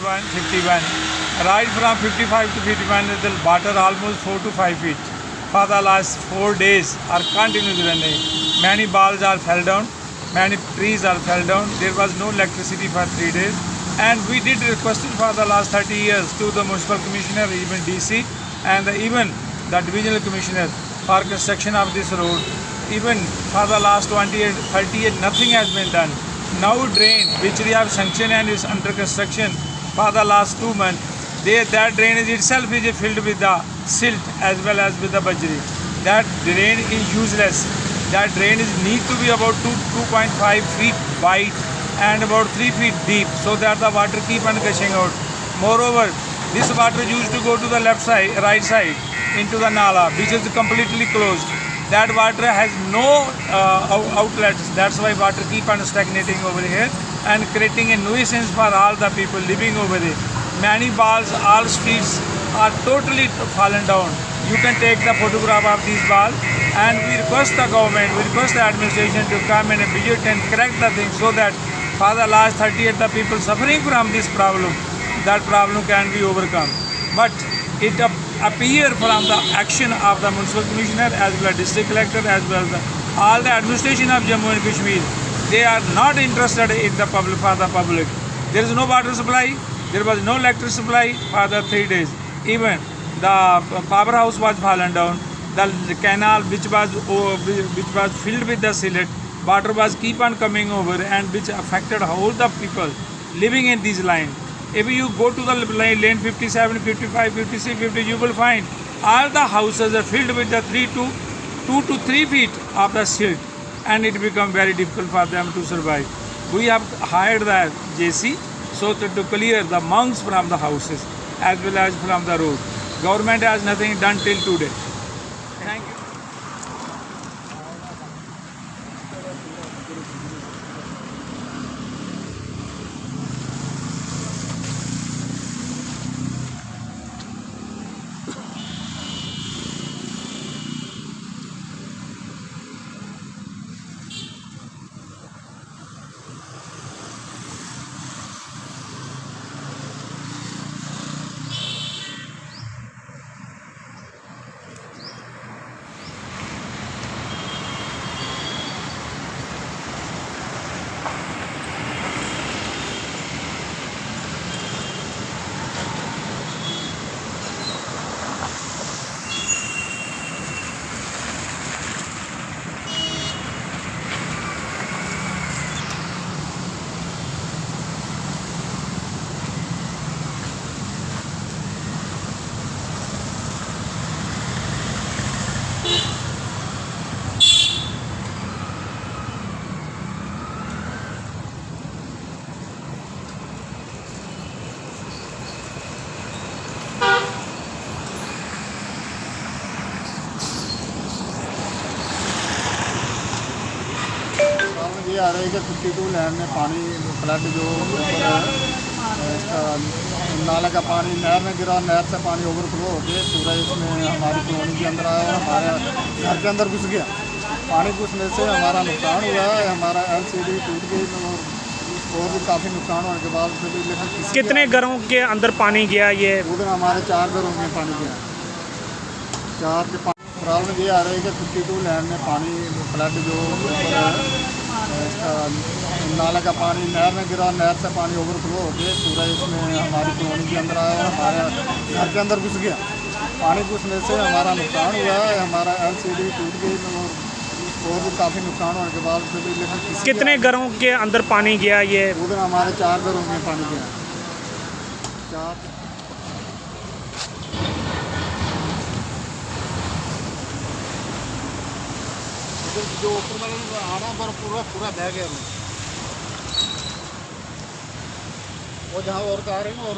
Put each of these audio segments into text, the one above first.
51, 51. Right from 55 to 51, the water almost 4 to 5 feet. For the last 4 days are continuously running. Many balls are fell down, many trees are fell down. There was no electricity for 3 days. And we did request for the last 30 years to the municipal commissioner, even DC, and even the divisional commissioner for construction of this road. Even for the last 20 years, 30 years, nothing has been done. Now drain, which we have sanctioned and is under construction for the last 2 months, that drainage itself is filled with the silt as well as with the bajri. That drain is useless. That drain is need to be about 2.5 feet wide and about 3 feet deep, so that the water keep on gushing out. Moreover, this water used to go to the left side, right side into the Nala, which is completely closed. That water has no outlets. That's why water keep on stagnating over here and creating a nuisance for all the people living over there. Many balls, all streets are totally fallen down. You can take the photograph of these balls, and we request the government, we request the administration to come and visit and correct the thing, so that for the last 30 years the people suffering from this problem, that problem can be overcome. But it appears from the action of the municipal commissioner as well as district collector as well as all the administration of Jammu and Kashmir, they are not interested in the public, for the public. There is no water supply, there was no electric supply for the 3 days. Even the powerhouse was fallen down. The canal which was filled with the silt, water was keep on coming over, and which affected all the people living in this line. If you go to the lane 57, 55, 56, 50, you will find all the houses are filled with the 2 to 3 feet of the silt, and it becomes very difficult for them to survive. We have hired the JC so to clear the monks from the houses as well as from the road. Government has nothing done till today. Thank you. ये आ रही है कि 52 land में पानी flood जो इसका नाले का पानी नहर में गिरा, नहर से पानी ओवरफ्लो हो गया पूरा इसमें हमारी कॉलोनी के अंदर आया और हमारे घर के अंदर घुस गया। पानी घुसने से हमारा नुकसान हुआ है, हमारा LCD टूट गई और भी काफ़ी नुकसान होने के बाद भी। लेकिन कितने घरों के अंदर पानी गया? ये उधर हमारे 4 घरों में पानी गया। 4 के प्रॉब्लम ये आ रही है कि 52 लैंड में पानी फ्लड जो इसका नाले का पानी नहर में गिरा, नहर से पानी ओवरफ्लो हो गया पूरा इसमें हमारी कॉलोनी के अंदर आया और हमारे घर के अंदर घुस गया। पानी घुसने से हमारा नुकसान हुआ है, हमारा LCD टूट गई और भी काफ़ी नुकसान होने के बाद भी। लेकिन कितने घरों के अंदर पानी गया? ये उधर हमारे 4 घरों में पानी गया। 4 जो ऊपर वाला आ रहा पर पूरा बह गया वो जहाँ और आ रहे हैं और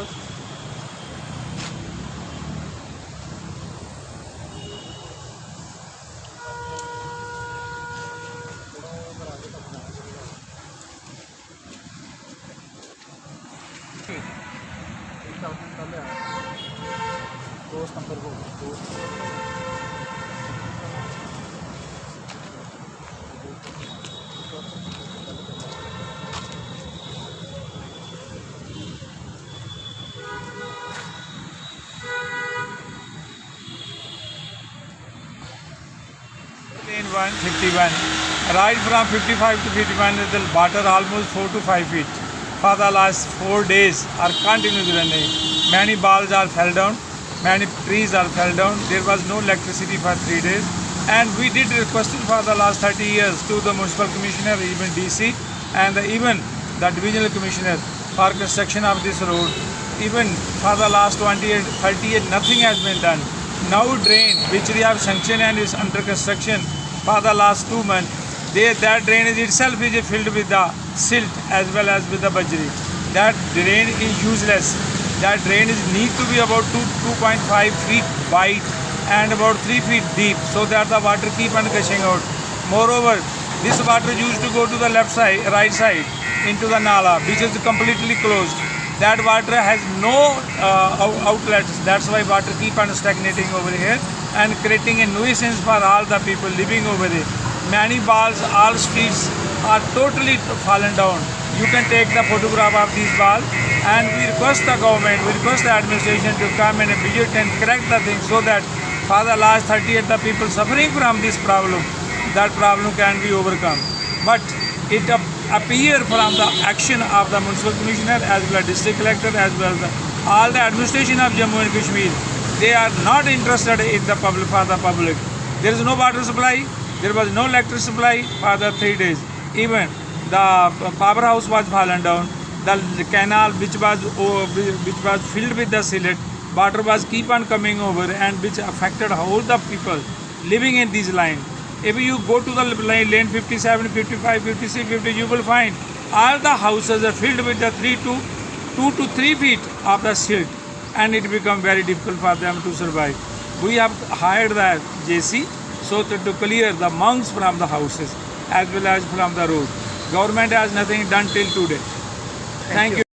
दोस्त नंबर को 51. Right from 55 to 51, the water almost 4 to 5 feet. For the last 4 days are continuously running. Many balls are fell down. Many trees are fell down. There was no electricity for 3 days. And we did request for the last 30 years to the municipal commissioner, even DC, and even the divisional commissioner for construction of this road. Even for the last 20 years, 30 years, nothing has been done. Now drain, which we have sanctioned and is under construction for the last 2 months, that drainage itself is filled with the silt as well as with the bajri. That drain is useless. That drainage needs to be about 2.5 feet wide and about 3 feet deep, so that the water keep on gushing out. Moreover, this water used to go to the left side, right side into the Nala, which is completely closed. That water has no outlets. That's why water keep on stagnating over here and creating a nuisance for all the people living over there. Many balls, all streets are totally fallen down. You can take the photograph of these balls, and we request the government, we request the administration to come and visit and correct the thing, so that for the last 30 years the people suffering from this problem, that problem can be overcome. But it appears from the action of the municipal commissioner as well as district collector as well as all the administration of Jammu and Kashmir, they are not interested in the public, for the public. There is no water supply. There was no electric supply for the 3 days. Even the powerhouse was fallen down. The canal which was filled with the silt, water was keep on coming over, and which affected all the people living in this line. If you go to the lane 57, 55, 56, 50, you will find all the houses are filled with the 2 to 3 feet of the silt, and it becomes very difficult for them to survive. We have hired the JC so that to clear the monks from the houses as well as from the road. Government has nothing done till today. Thank you.